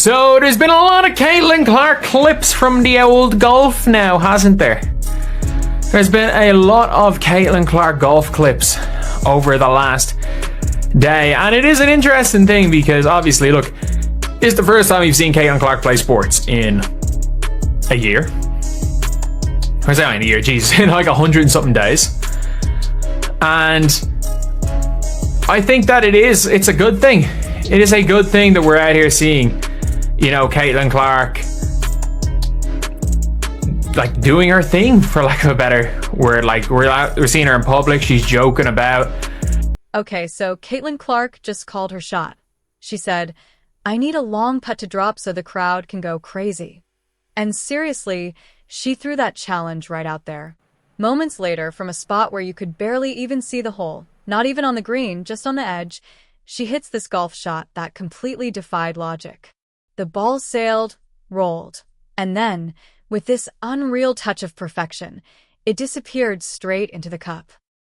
So there's been a lot of Caitlin Clark clips from the old golf now, hasn't there? There's been a lot of Caitlin Clark golf clips over the last day, and it is an interesting thing because obviously, look, it's the first time we've seen Caitlin Clark play sports in a year. I say in a year, geez, in like 100 and something days. And I think that it's a good thing. It is a good thing that we're out here seeing, you know, Caitlin Clark like doing her thing, for lack of a better word. Like we're seeing her in public. She's joking about. Okay, so Caitlin Clark just called her shot. She said, "I need a long putt to drop so the crowd can go crazy." And seriously, she threw that challenge right out there. Moments later, from a spot where you could barely even see the hole, not even on the green, just on the edge, she hits this golf shot that completely defied logic. The ball sailed, rolled, and then, with this unreal touch of perfection, it disappeared straight into the cup.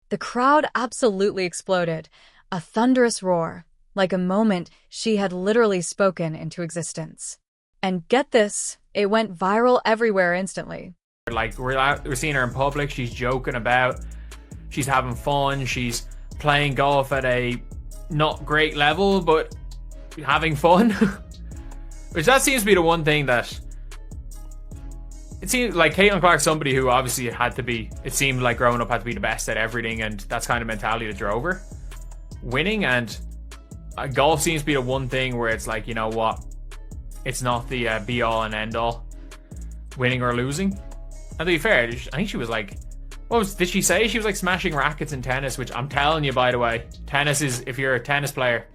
The crowd absolutely exploded, a thunderous roar, like a moment she had literally spoken into existence. And get this, it went viral everywhere instantly. Like we're seeing her in public. She's joking about. She's having fun. She's playing golf at a not great level, but having fun. Which that seems to be the one thing that it seems like Caitlin Clark's somebody who obviously had to be. It seemed like growing up had to be the best at everything, and that's kind of mentality that drove her winning. And golf seems to be the one thing where it's like, you know what, it's not the be all and end all, winning or losing. And to be fair, I think she was like, did she say? She was like smashing rackets in tennis, which I'm telling you, by the way, tennis is, if you're a tennis player,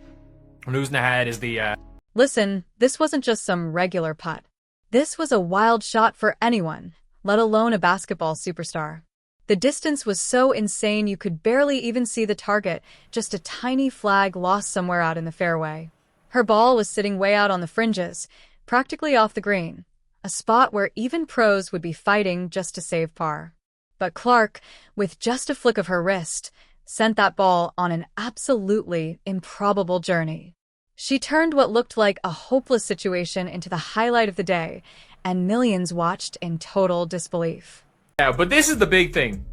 losing a head is the... Listen, this wasn't just some regular putt. This was a wild shot for anyone, let alone a basketball superstar. The distance was so insane you could barely even see the target, just a tiny flag lost somewhere out in the fairway. Her ball was sitting way out on the fringes, practically off the green, a spot where even pros would be fighting just to save par. But Clark, with just a flick of her wrist, sent that ball on an absolutely improbable journey. She turned what looked like a hopeless situation into the highlight of the day, and millions watched in total disbelief. Yeah, but this is the big thing.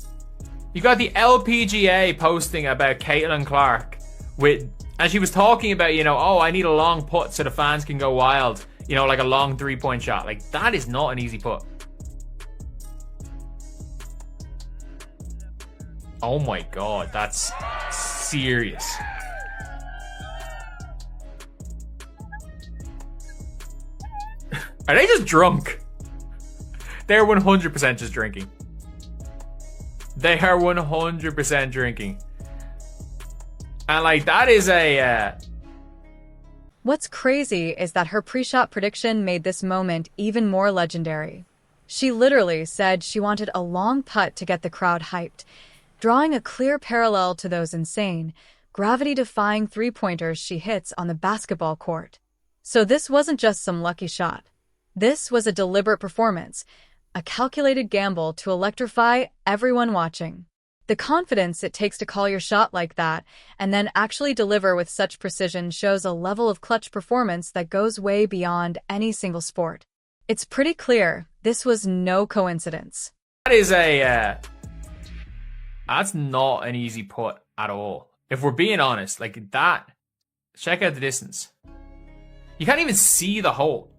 You got the LPGA posting about Caitlin Clark and she was talking about, you know, oh, I need a long putt so the fans can go wild. You know, like a long 3-point shot. Like, that is not an easy putt. Oh my god, that's serious. Are they just drunk? They're 100% just drinking. They are 100% drinking. And like, that is a... What's crazy is that her pre-shot prediction made this moment even more legendary. She literally said she wanted a long putt to get the crowd hyped, drawing a clear parallel to those insane, gravity-defying three-pointers she hits on the basketball court. So this wasn't just some lucky shot. This was a deliberate performance, a calculated gamble to electrify everyone watching. The confidence it takes to call your shot like that and then actually deliver with such precision shows a level of clutch performance that goes way beyond any single sport. It's pretty clear this was no coincidence. That is that's not an easy putt at all. If we're being honest, like that, check out the distance. You can't even see the hole.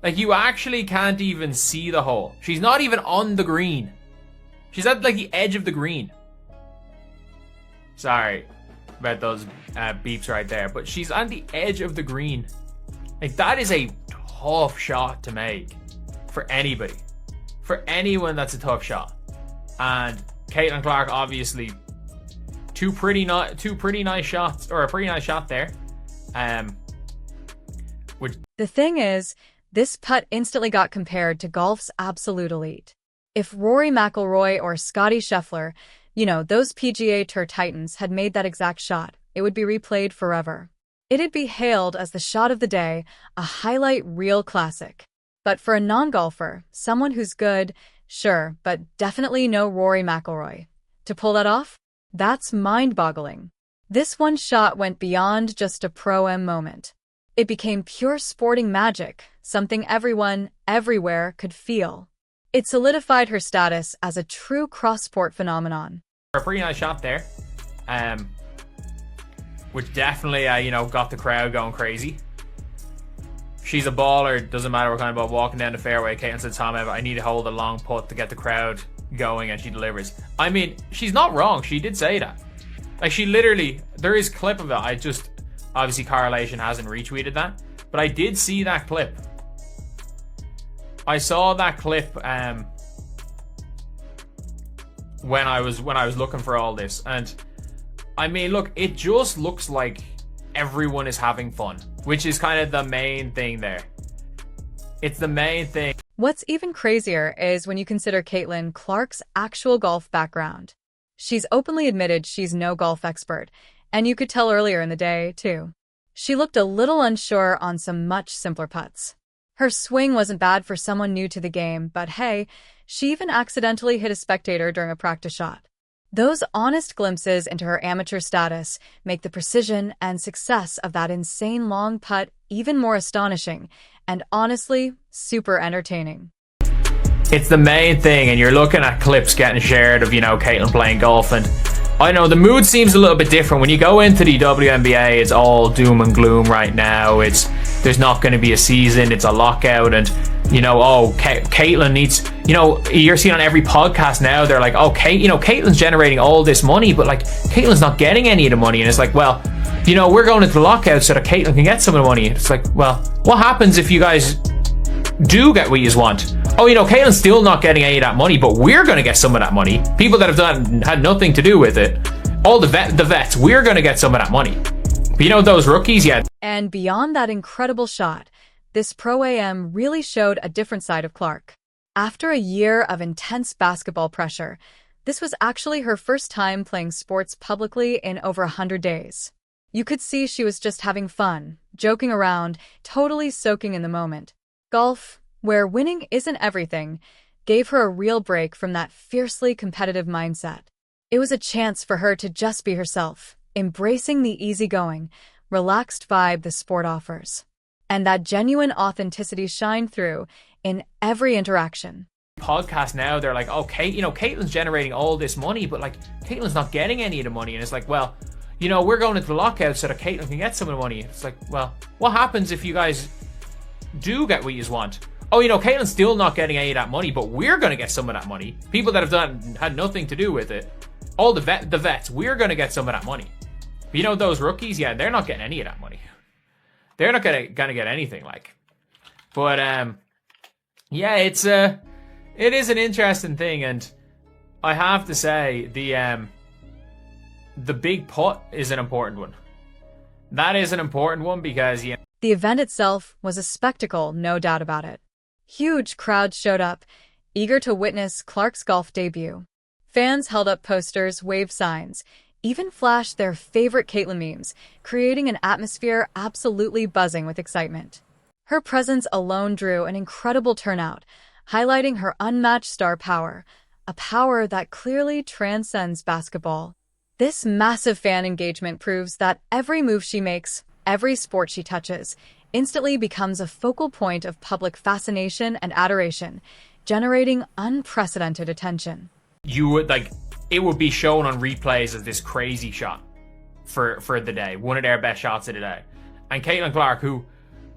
Like, you actually can't even see the hole. She's not even on the green. She's at like the edge of the green. Sorry about those beeps right there, but she's on the edge of the green. Like, that is a tough shot to make for anybody. For anyone, that's a tough shot. And Caitlin Clark, obviously, two pretty nice shots, or a pretty nice shot there. The thing is, this putt instantly got compared to golf's absolute elite. If Rory McIlroy or Scottie Scheffler, you know, those PGA Tour titans, had made that exact shot, it would be replayed forever. It'd be hailed as the shot of the day, a highlight reel classic. But for a non-golfer, someone who's good, sure, but definitely no Rory McIlroy, to pull that off, that's mind-boggling. This one shot went beyond just a pro-am moment. It became pure sporting magic, something everyone, everywhere could feel. It solidified her status as a true cross-sport phenomenon. A pretty nice shot there, which definitely, got the crowd going crazy. She's a baller. Doesn't matter what kind of ball. Walking down the fairway, Caitlin said, "Tom, I need to hold a long putt to get the crowd going," and she delivers. I mean, she's not wrong. She did say that. Like, she literally, there is a clip of it. Obviously Correlation hasn't retweeted that, but I did see that clip. I saw that clip when I was looking for all this, and I mean, look, it just looks like everyone is having fun, which is kind of the main thing there. It's the main thing. What's even crazier is when you consider Caitlin Clark's actual golf background. She's openly admitted she's no golf expert, and you could tell earlier in the day, too. She looked a little unsure on some much simpler putts. Her swing wasn't bad for someone new to the game, but hey, she even accidentally hit a spectator during a practice shot. Those honest glimpses into her amateur status make the precision and success of that insane long putt even more astonishing and honestly super entertaining. It's the main thing, and you're looking at clips getting shared of, Caitlin playing golf, and I know the mood seems a little bit different. When you go into the WNBA, it's all doom and gloom right now. There's not going to be a season, it's a lockout, and Caitlin needs, you're seeing on every podcast now, they're like, Caitlin's generating all this money, but like, Caitlin's not getting any of the money, and it's like, well, we're going into the lockout so that Caitlin can get some of the money. It's like, well, what happens if you guys do get what you want? Caitlin's still not getting any of that money, but we're going to get some of that money. People that have had nothing to do with it, all the vets, we're going to get some of that money. But those rookies, yeah. And beyond that incredible shot, this Pro AM really showed a different side of Clark. After a year of intense basketball pressure, this was actually her first time playing sports publicly in over 100 days. You could see she was just having fun, joking around, totally soaking in the moment. Golf, where winning isn't everything, gave her a real break from that fiercely competitive mindset. It was a chance for her to just be herself, embracing the easygoing, relaxed vibe the sport offers. And that genuine authenticity shined through in every interaction. Podcast now, they're like, Caitlin's generating all this money, but like, Caitlin's not getting any of the money, and it's like, well, we're going into the lockout so that Caitlin can get some of the money. It's like, well, what happens if you guys do get what you want? Caitlin's still not getting any of that money, but we're going to get some of that money. People that have had nothing to do with it, all the vets, we're going to get some of that money. But those rookies, yeah, they're not getting any of that money. They're not gonna get anything, like. But yeah, it is an interesting thing, and I have to say the big putt is an important one. That is an important one because the event itself was a spectacle, no doubt about it. Huge crowds showed up, eager to witness Clark's golf debut. Fans held up posters, waved signs, even flashed their favorite Caitlin memes, creating an atmosphere absolutely buzzing with excitement. Her presence alone drew an incredible turnout, highlighting her unmatched star power, a power that clearly transcends basketball. This massive fan engagement proves that every move she makes, every sport she touches, instantly becomes a focal point of public fascination and adoration, generating unprecedented attention. It would be shown on replays as this crazy shot for the day, one of their best shots of the day. And Caitlin Clark, who,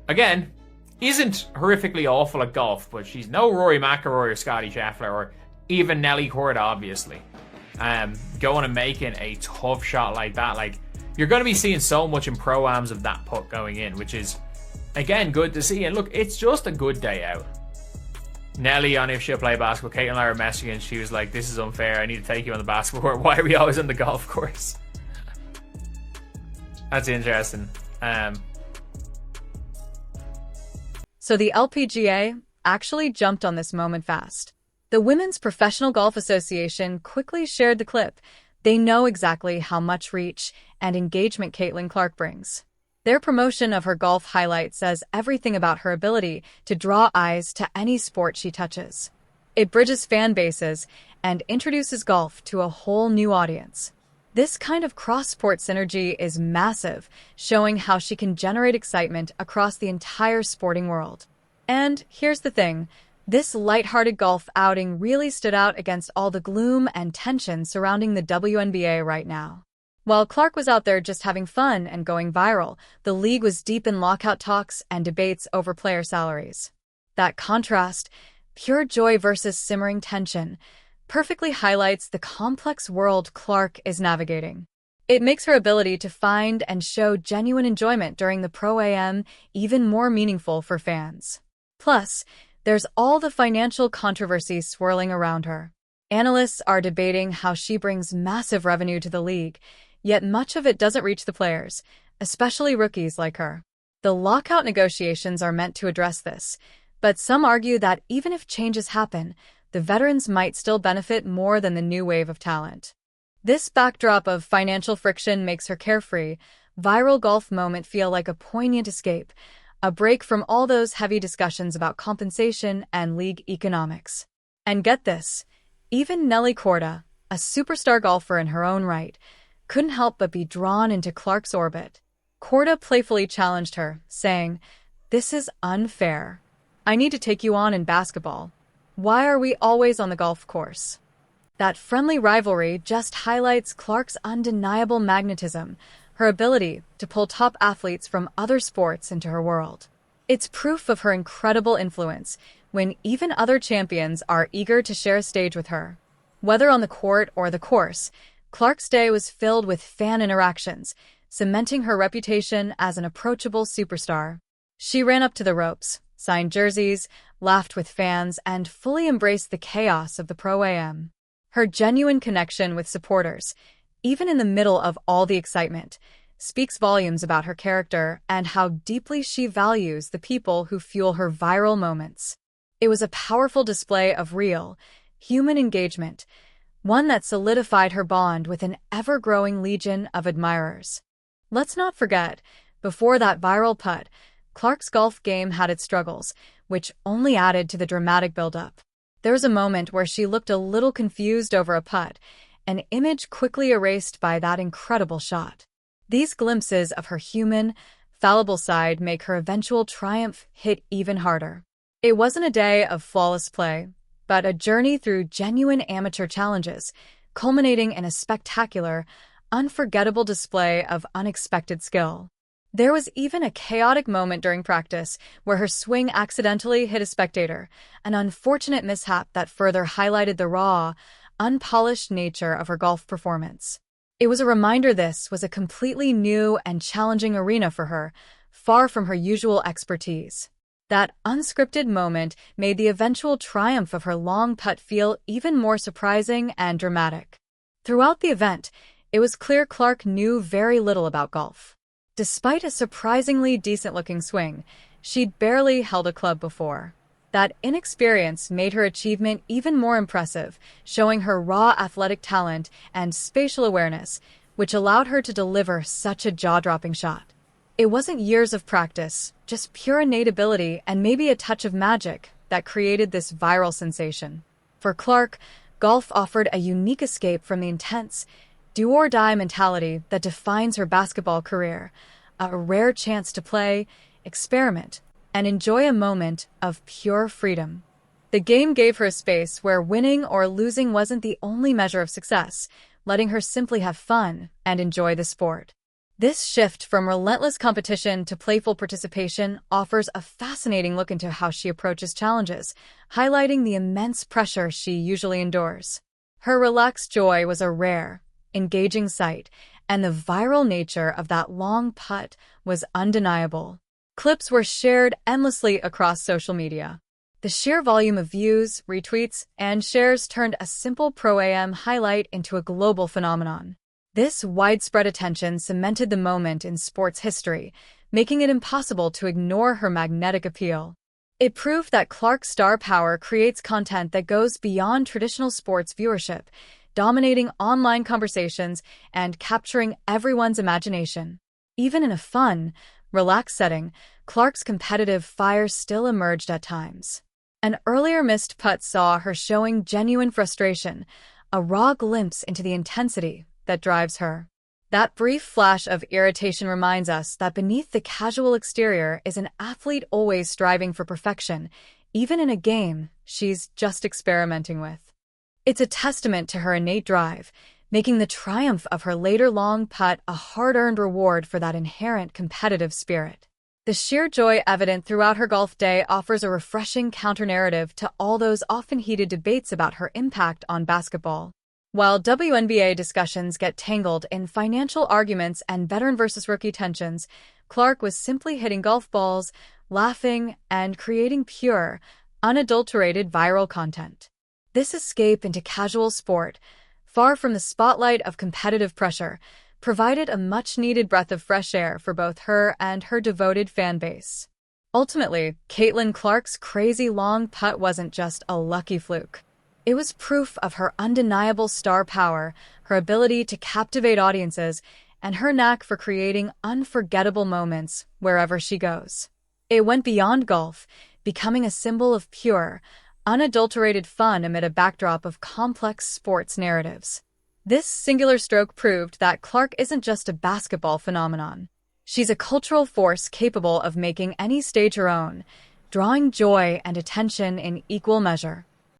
again, isn't horrifically awful at golf, but she's no Rory McIlroy or Scottie Scheffler or even Nelly Korda, obviously. Going and making a tough shot like that, like, you're going to be seeing so much in pro-ams of that putt going in, which is, again, good to see. And look, it's just a good day out. Nelly on If She'll Play Basketball, Caitlin and I were messaging, and she was like, "This is unfair. I need to take you on the basketball court. Why are we always on the golf course?" That's interesting. So the LPGA actually jumped on this moment fast. The Women's Professional Golf Association quickly shared the clip. They know exactly how much reach and engagement Caitlin Clark brings. Their promotion of her golf highlight says everything about her ability to draw eyes to any sport she touches. It bridges fan bases and introduces golf to a whole new audience. This kind of cross-sport synergy is massive, showing how she can generate excitement across the entire sporting world. And here's the thing, this lighthearted golf outing really stood out against all the gloom and tension surrounding the WNBA right now. While Clark was out there just having fun and going viral, the league was deep in lockout talks and debates over player salaries. That contrast, pure joy versus simmering tension, perfectly highlights the complex world Clark is navigating. It makes her ability to find and show genuine enjoyment during the Pro-Am even more meaningful for fans. Plus, there's all the financial controversy swirling around her. Analysts are debating how she brings massive revenue to the league, yet much of it doesn't reach the players, especially rookies like her. The lockout negotiations are meant to address this, but some argue that even if changes happen, the veterans might still benefit more than the new wave of talent. This backdrop of financial friction makes her carefree, viral golf moment feel like a poignant escape, a break from all those heavy discussions about compensation and league economics. And get this, even Nelly Korda, a superstar golfer in her own right, couldn't help but be drawn into Clark's orbit. Korda playfully challenged her, saying, "This is unfair. I need to take you on in basketball. Why are we always on the golf course?" That friendly rivalry just highlights Clark's undeniable magnetism, her ability to pull top athletes from other sports into her world. It's proof of her incredible influence when even other champions are eager to share a stage with her. Whether on the court or the course, Clark's day was filled with fan interactions, cementing her reputation as an approachable superstar. She ran up to the ropes, signed jerseys, laughed with fans, and fully embraced the chaos of the Pro-Am. Her genuine connection with supporters, even in the middle of all the excitement, speaks volumes about her character and how deeply she values the people who fuel her viral moments. It was a powerful display of real, human engagement, one that solidified her bond with an ever-growing legion of admirers. Let's not forget, before that viral putt, Clark's golf game had its struggles, which only added to the dramatic build-up. There was a moment where she looked a little confused over a putt, an image quickly erased by that incredible shot. These glimpses of her human, fallible side make her eventual triumph hit even harder. It wasn't a day of flawless play, but a journey through genuine amateur challenges, culminating in a spectacular, unforgettable display of unexpected skill. There was even a chaotic moment during practice where her swing accidentally hit a spectator, an unfortunate mishap that further highlighted the raw, unpolished nature of her golf performance. It was a reminder this was a completely new and challenging arena for her, far from her usual expertise. That unscripted moment made the eventual triumph of her long putt feel even more surprising and dramatic. Throughout the event, it was clear Clark knew very little about golf. Despite a surprisingly decent-looking swing, she'd barely held a club before. That inexperience made her achievement even more impressive, showing her raw athletic talent and spatial awareness, which allowed her to deliver such a jaw-dropping shot. It wasn't years of practice, just pure innate ability and maybe a touch of magic that created this viral sensation. For Clark, golf offered a unique escape from the intense, do-or-die mentality that defines her basketball career, a rare chance to play, experiment, and enjoy a moment of pure freedom. The game gave her a space where winning or losing wasn't the only measure of success, letting her simply have fun and enjoy the sport. This shift from relentless competition to playful participation offers a fascinating look into how she approaches challenges, highlighting the immense pressure she usually endures. Her relaxed joy was a rare, engaging sight, and the viral nature of that long putt was undeniable. Clips were shared endlessly across social media. The sheer volume of views, retweets, and shares turned a simple Pro-Am highlight into a global phenomenon. This widespread attention cemented the moment in sports history, making it impossible to ignore her magnetic appeal. It proved that Clark's star power creates content that goes beyond traditional sports viewership, dominating online conversations and capturing everyone's imagination. Even in a fun, relaxed setting, Clark's competitive fire still emerged at times. An earlier missed putt saw her showing genuine frustration, a raw glimpse into the intensity that drives her. That brief flash of irritation reminds us that beneath the casual exterior is an athlete always striving for perfection, even in a game she's just experimenting with. It's a testament to her innate drive, making the triumph of her later long putt a hard-earned reward for that inherent competitive spirit. The sheer joy evident throughout her golf day offers a refreshing counter-narrative to all those often heated debates about her impact on basketball. While WNBA discussions get tangled in financial arguments and veteran versus rookie tensions, Clark was simply hitting golf balls, laughing, and creating pure, unadulterated viral content. This escape into casual sport, far from the spotlight of competitive pressure, provided a much-needed breath of fresh air for both her and her devoted fan base. Ultimately, Caitlin Clark's crazy long putt wasn't just a lucky fluke. It was proof of her undeniable star power, her ability to captivate audiences, and her knack for creating unforgettable moments wherever she goes. It went beyond golf, becoming a symbol of pure, unadulterated fun amid a backdrop of complex sports narratives. This singular stroke proved that Clark isn't just a basketball phenomenon. She's a cultural force capable of making any stage her own, drawing joy and attention in equal measure.